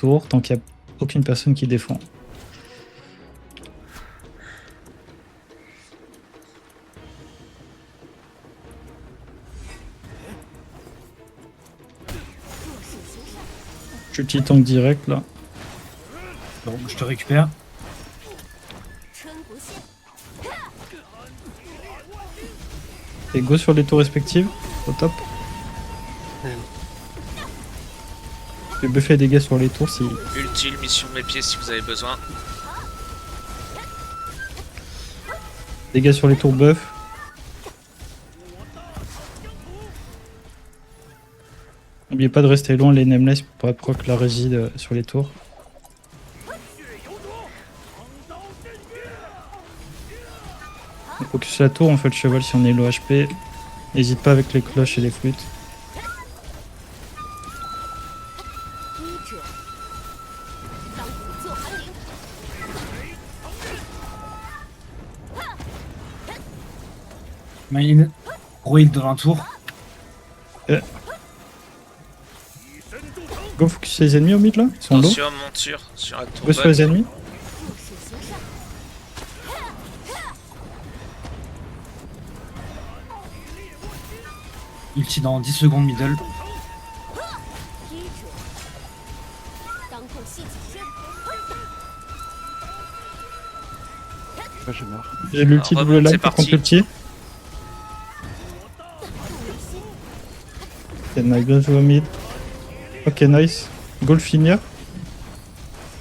tour tant qu'il n'y a aucune personne qui défend. Je suis petit tank direct là. Bon, je te récupère. Et go sur les tours respectives, au top. Je vais buffer des dégâts sur les tours si... Utile, mission de mes pieds si vous avez besoin. Dégâts sur les tours buff. N'oubliez pas de rester loin les nameless pour proc la régie sur les tours. On focus la tour, on fait le cheval si on est low HP. N'hésite pas avec les cloches et les flûtes. Marine, gros heal devant un tour. Go focus les ennemis au mid là, ils sont low. Attention, monture sur la tour. Go sur les ennemis. Ulti dans 10 secondes middle. Je meurs. J'ai l'ulti double remonte, lag c'est pour parti. contre l'ulti. Ok, nice, bien joué au mid. Ok, nice. Go le finir.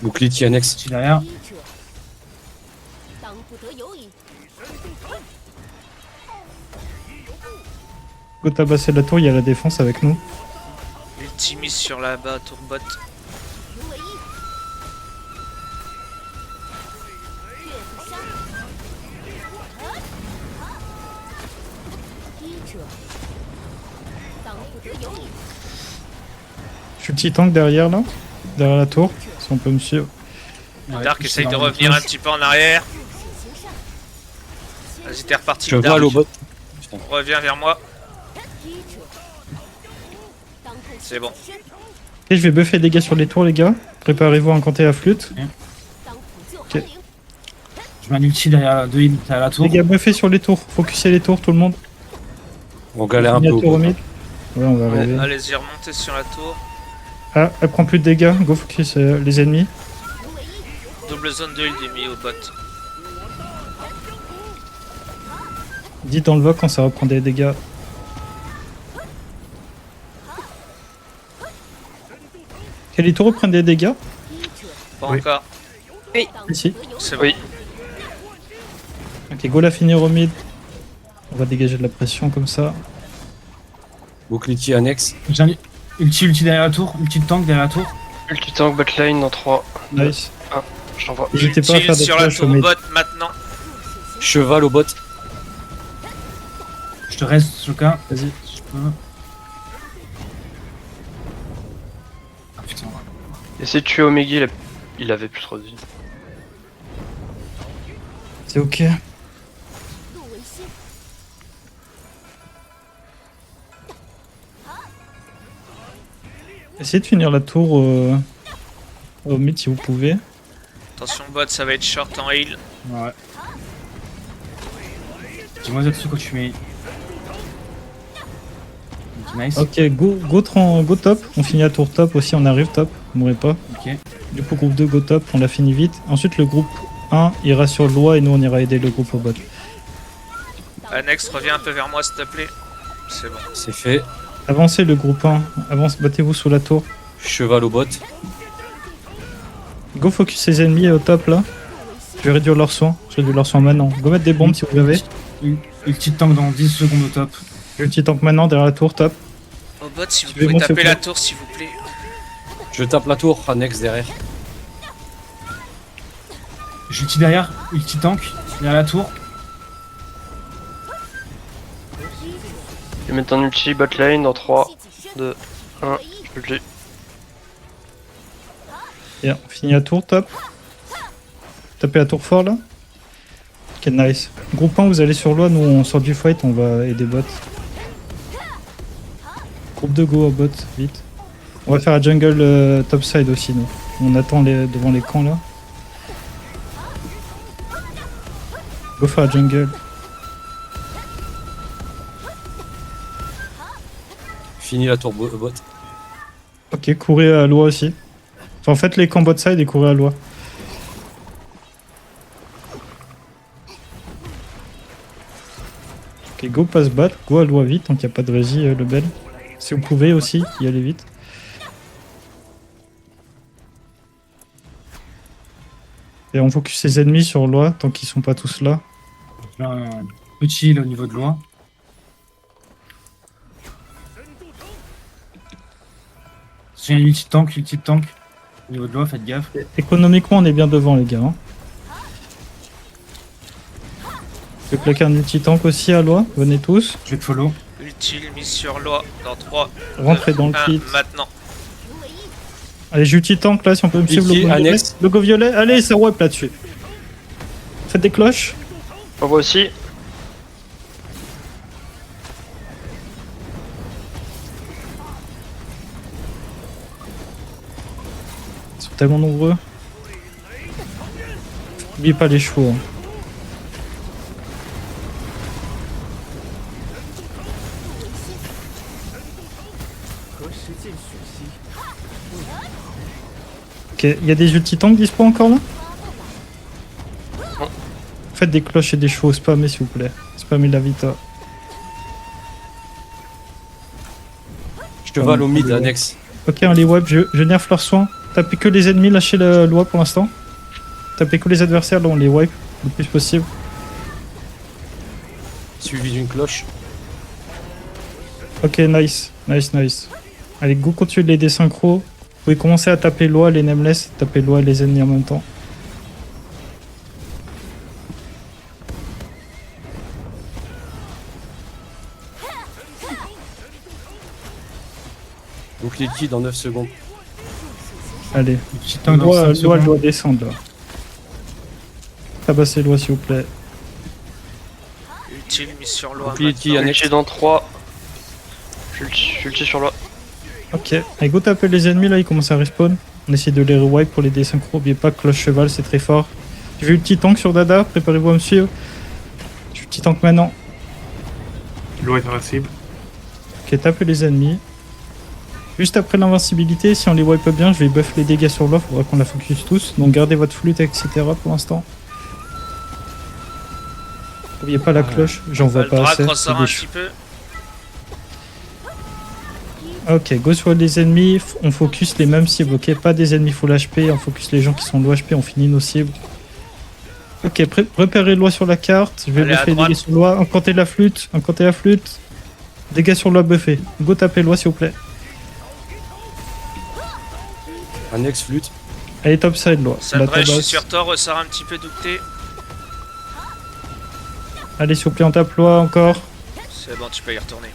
Bouclier qui annexe. Ulti derrière. Go tabasser la tour, il y a la défense avec nous. Ultimise sur la bas, tour bot. Je suis petit tank derrière là. Derrière la tour. Si on peut me suivre. Ouais, Dark ulti essaye de dans revenir un cloche. petit peu en arrière. Vas-y, t'es reparti. Cheval Dark. au bot. Reviens vers moi. C'est bon. Et je vais buffer des dégâts sur les tours les gars. Préparez-vous à incanter la flûte. Ok. Je mets un ulti derrière deux heals à la tour. Les gars buffez sur les tours. Focussez les tours tout le monde. On galère un Il y peu a au tour au bot. mid. Ouais, on va arriver. Allez-y, remontez sur la tour. Ah, elle prend plus de dégâts. Go focus les ennemis. Double zone de heal mis au bot. Dites dans le voc quand ça reprend des dégâts. Ok, les tours reprennent des dégâts. Pas Oui. encore. Ici. C'est bon. Oui. Ok, go la finir au mid. On va dégager de la pression comme ça. Bouclier qui annexe. J'ai un ulti derrière la tour. Ulti de tank derrière la tour. Ulti tank botlane dans 3. Nice. Je t'envoie. N'hésitez pas à Utile faire des sur la flashs au tour mid. bot maintenant. Cheval au bot. Je te reste, Shoka. Vas-y. Si je peux. Ah putain. Essaye de tuer Omegi, il avait plus trop de vie. C'est ok. Essayez de finir la tour au mid si vous pouvez. Attention bot, ça va être short en heal. Ouais. Dis-moi là-dessus quand tu mets. Ok, nice. Ok, go top. On finit la tour top aussi, on arrive top. Vous mourrez pas. Ok. Du coup, groupe 2, go top, on l'a fini vite. Ensuite, le groupe 1 ira sur le loi et nous on ira aider le groupe au bot. Annex, reviens un peu vers moi s'il te plaît. C'est bon. C'est fait. Avancez le groupe 1, avance, battez-vous sous la tour. Cheval au bot. Go focus les ennemis au top là. Je vais réduire leurs soins, maintenant. Go mettre des bombes si vous avez. Ulti de tank dans 10 secondes au top. Je petit tank maintenant derrière la tour, top. Au bot, si vous Tu veux pouvez monter taper au la top tour s'il vous plaît. Je tape la tour. Annexe derrière. J'ai ulti derrière. Ulti tank. Derrière la tour. Je vais mettre un ulti botlane dans 3, 2, 1. Je peux le tuer. Bien, on finit la tour, top. Tapez la tour fort là. Ok, nice. Groupe 1, vous allez sur loi, nous on sort du fight, on va aider bot. Groupe 2, go au bot, vite. On va faire la jungle topside aussi, nous. On attend devant les camps là. Go for la jungle. Fini la tour bot. Ok, courez à loi aussi. Enfin, faites les camps bot side et courez à loi. Ok, go passe battre, go à loi vite, tant qu'il n'y a pas de rési, le bel. Si vous pouvez aussi, y aller vite. Et on focus les ennemis sur loi, tant qu'ils sont pas tous là. Là, un petit heal au niveau de loi. C'est un ulti tank. Au niveau de loi, faites gaffe. Économiquement, on est bien devant, les gars. Hein. Je vais claquer un ulti tank aussi à loi, venez tous. Je vais te follow. Utile, mise sur loi dans 3. Rentrez dans le 1, kit. maintenant. Allez, j'ai ulti tank là, si on peut me suivre Ulti, le go violet. annexe. Le go violet, allez, ça wipe là-dessus. Faites des cloches. On voit aussi. Ils sont tellement nombreux. N'oubliez pas les chevaux. Hein. Ok, il y a des ulti tanks dispo encore là? Faites des cloches et des chevaux, spammez s'il vous plaît. Spammez la vita. Cheval au mid, annexe. Ok, on les wipe, je nerf leur soin. Tapez que les ennemis, lâchez la loi pour l'instant. Tapez que les adversaires, là on les wipe le plus possible. Suivi d'une cloche. Ok, nice. Allez, go continue les désynchros. Vous pouvez commencer à taper loi, les nameless, taper loi et les ennemis en même temps. Donc les kills dans 9 secondes. Allez, Ulti tank dans loi 5 elle secondes. doit descendre là. Tabassez loi s'il vous plaît. Utile, mise sur loi. Donc les kills maintenant. annexe. Ulti dans 3. Ulti sur loi. Ok, allez, go taper les ennemis là, ils commencent à respawn. On essaie de les rewipe pour les désynchros. N'oubliez pas que cloche cheval, c'est très fort. J'ai vu le petit tank sur Dada, préparez-vous à me suivre. J'ai le petit tank maintenant. Loi est invincible. Ok, tapez les ennemis. Juste après l'invincibilité, si on les wipe bien, je vais buff les dégâts sur l'offre, faudra qu'on la focus tous. Donc gardez votre flûte, etc. pour l'instant. N'oubliez pas la cloche, j'en vois Le pas drac assez. ressort c'est un des petit peu. Ok, go sur les ennemis, on focus les mêmes cibles, ok? Pas des ennemis full HP, on focus les gens qui sont low HP, on finit nos cibles. Ok, repérez loi sur la carte, je vais Allez, à buffer les droite. dégâts sur loi, incanter la flûte, Dégâts sur loi buffé. Go taper loi s'il vous plaît. Annexe flûte. Allez, topside loi. Ça La brèche, je suis tabasse. sur toi, ressort un petit peu douté. Allez s'il vous plaît, on tape loi encore. C'est bon, tu peux y retourner.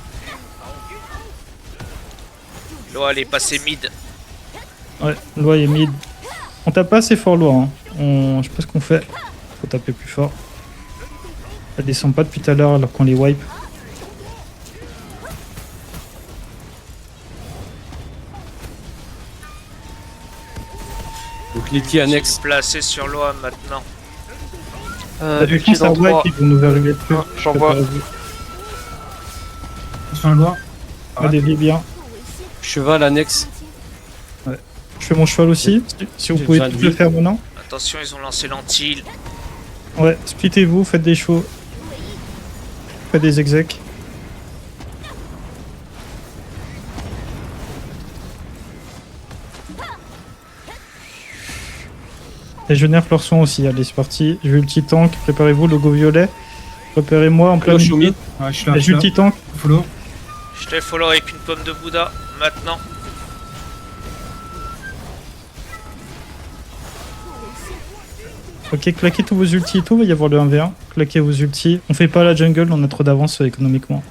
Loi, elle est passée mid. Ouais, loi est mid. On tape pas assez fort loi, hein. Je sais pas ce qu'on fait. Faut taper plus fort. Elle descend pas depuis tout à l'heure alors qu'on les wipe. Donc les kills annexes. Placé sur loi maintenant. La Ulti défense à dans wipe, 3. ils vont nous arriver dessus. J'envoie. Préparez-vous. Sur la loi. Ah, des vies bien. Cheval annexe. Je fais mon cheval aussi, si vous J'ai pouvez besoin de tout le vie. faire maintenant. Attention, ils ont lancé l'anti. Ouais, splittez-vous, faites des chevaux. Faites des execs. Et je nerf leur son aussi, allez c'est parti. J'ai vu le petit tank, préparez-vous, logo violet. Repérez-moi en plein Cloche au milieu. mid. Ouais, je suis là. J'ai Je suis le là. petit tank. Follow. Je te follow avec une pomme de Bouddha maintenant. Ok, claquez tous vos ultis et tout, il va y avoir le 1v1. Claquez vos ultis. On fait pas la jungle, on a trop d'avance économiquement.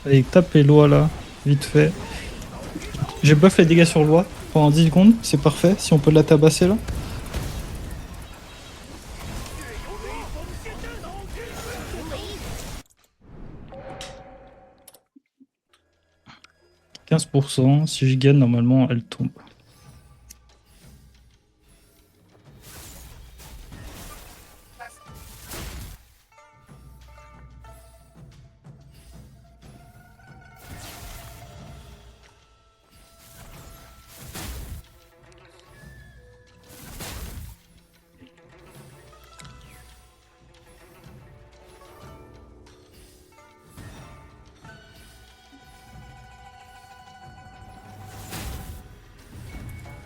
Allez, tapez loi là, vite fait. Je buff les dégâts sur loi pendant 10 secondes, c'est parfait, si on peut la tabasser là. 15%. Si je gagne, normalement, elle tombe.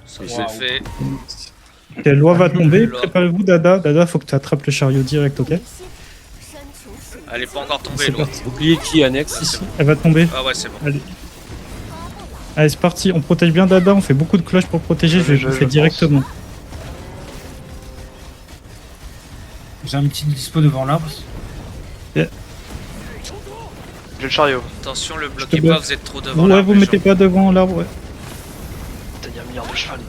Ça c'est fait. Ok, Loi va tomber. Loi. Préparez-vous, Dada. Dada, faut que tu attrapes le chariot direct, ok? Elle est pas encore tombée, C'est l'eau. parti. Bouclier qui annexe. Si, si, elle va tomber. Ah ouais, c'est bon. Allez. Allez, c'est parti. On protège bien Dada. On fait beaucoup de cloches pour protéger. Je vais Je bouffer pense. directement. J'ai un petit dispo devant l'arbre. J'ai le chariot. Attention, le te bloquez bloque. pas, vous êtes trop devant Ouais, l'arbre, vous les mettez gens. pas devant l'arbre. Ouais. Putain, il y a un milliard de cheval. là.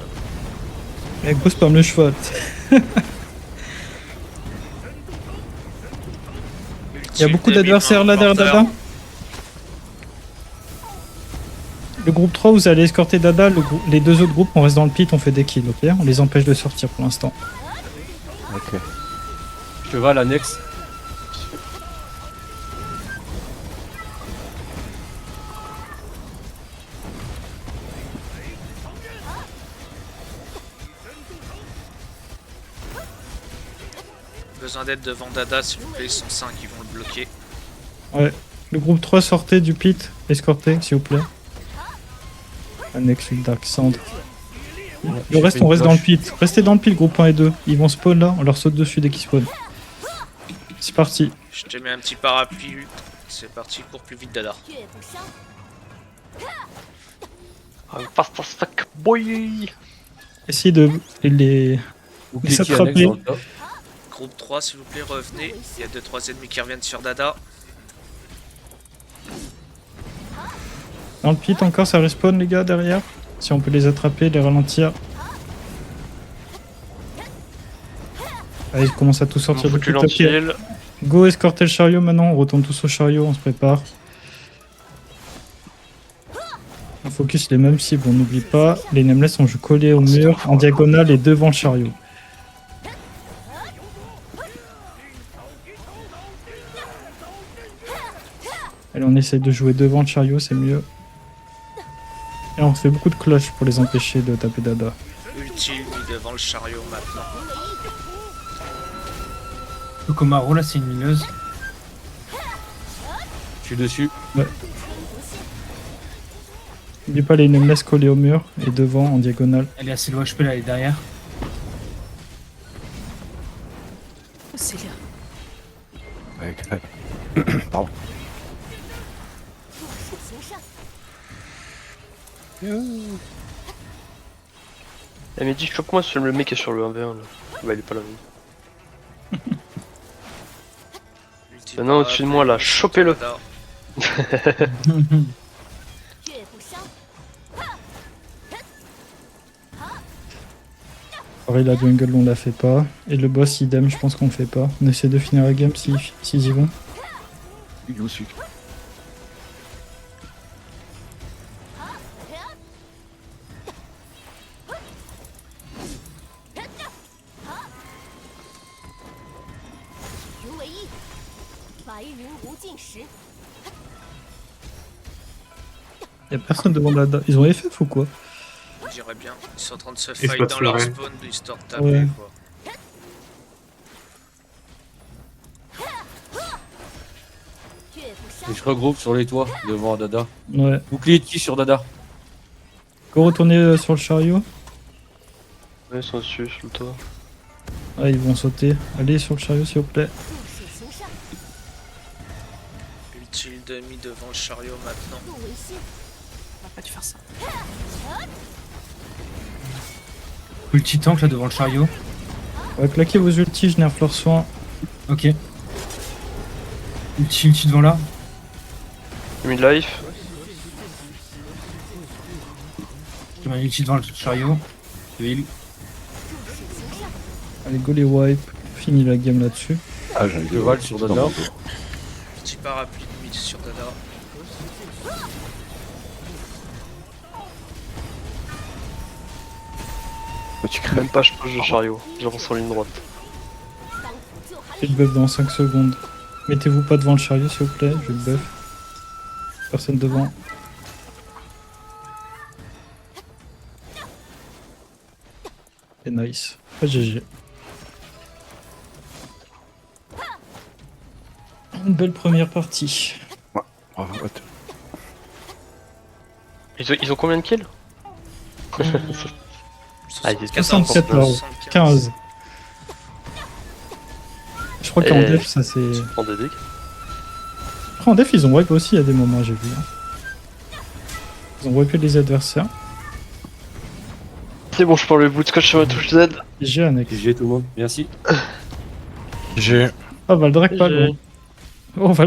Mais go spam le cheval. Il y a beaucoup d'adversaires là derrière Dada. Le groupe 3, vous allez escorter Dada. Les deux autres groupes, on reste dans le pit, on fait des kills, ok? On les empêche de sortir pour l'instant. Ok. Cheval annexe. Besoin d'aide devant Dada, s'il vous plaît, ils sont 5, ils vont le bloquer. Ouais. Le groupe 3, sortez du pit. Escortez, s'il vous plaît. Annex Dark Sand. Le reste, on reste dans le pit. Restez dans le pit, groupe 1 et 2. Ils vont spawn là, on leur saute dessus dès qu'ils spawnent. C'est parti. Je te mets un petit parapluie. C'est parti, cours plus vite, Dada. Fast as fuck, boy. Essayez de les Bouclier qui s'attraper. annexe dans le top. Groupe 3, s'il vous plaît, revenez. Il y a 2-3 ennemis qui reviennent sur Dada. Dans le pit encore, ça respawn les gars derrière. Si on peut les attraper, les ralentir. Allez, ils commencent à tous On sortir du foutu pit. Ok. l'anti-heal. Go escorter le chariot maintenant, on retourne tous au chariot, on se prépare. On focus les mêmes cibles, on n'oublie pas. Les nameless on joue collés au mur, en diagonale et devant le chariot. Allez, on essaie de jouer devant le chariot, c'est mieux. Et on fait beaucoup de cloches pour les empêcher de taper Dada. Utile, mis devant le chariot maintenant. Le Komaro là, c'est une mineuse. Je suis dessus. N'oublie pas les nameless collés au mur et devant en diagonale. Elle est assez loin HP là, elle est derrière. C'est là. Pardon. Elle m'a dit chope-moi sur le mec qui est sur le 1v1 là. Bah il est pas là. lui. Ultime Maintenant, au-dessus de moi, là, parapluie, chopez-le. Dada. Pareil, la jungle on la fait pas. Et le boss idem, je pense qu'on le fait pas. On essaie de finir la game s'ils y vont. Y'a personne devant Dada. Ils ont FF ou quoi? On dirait bien. Ils sont en train de se Ils se fight battent dans sur leur l'arène. spawn, histoire de taper Ouais. quoi. Et je regroupe sur les toits devant Dada. Ouais. Bouclier de qui sur Dada? Go retourner sur le chariot. Ouais, ils sont dessus, sur le toit. Ah, ils vont sauter. Allez sur le chariot s'il vous plaît. Utile demi devant le chariot maintenant. On va pas dû faire ça. Ulti tank là devant le chariot. Ouais, claquez vos ultis, je nerf leur soin. Ok. Ulti devant là. J'ai mis de life. J'ai mis un ulti devant le chariot. Je heal. Allez, go les wipe. Fini la game là-dessus. Cheval sur Dada. Petit parapluie de mid sur Dada. Tu crèves. Même pas, je push le chariot. J'avance en ligne droite. Je vais le buff dans 5 secondes. Mettez-vous pas devant le chariot s'il vous plaît, je vais le buff. Personne devant. Et nice. Pas GG. Une belle première partie. Bravo, what. Ils ont combien de kills? Ah, il est 74, 15. Je crois qu'en def, ça c'est. En DD. Après, en def, ils ont wipe aussi à des moments, j'ai vu. Ils ont wipé les adversaires. C'est bon, je prends le bout de scotch sur ma touche Z. GG, Annex. GG tout le monde, merci. J'ai. Ah, Valdrak pas GG. gros. Oh, Valdrak.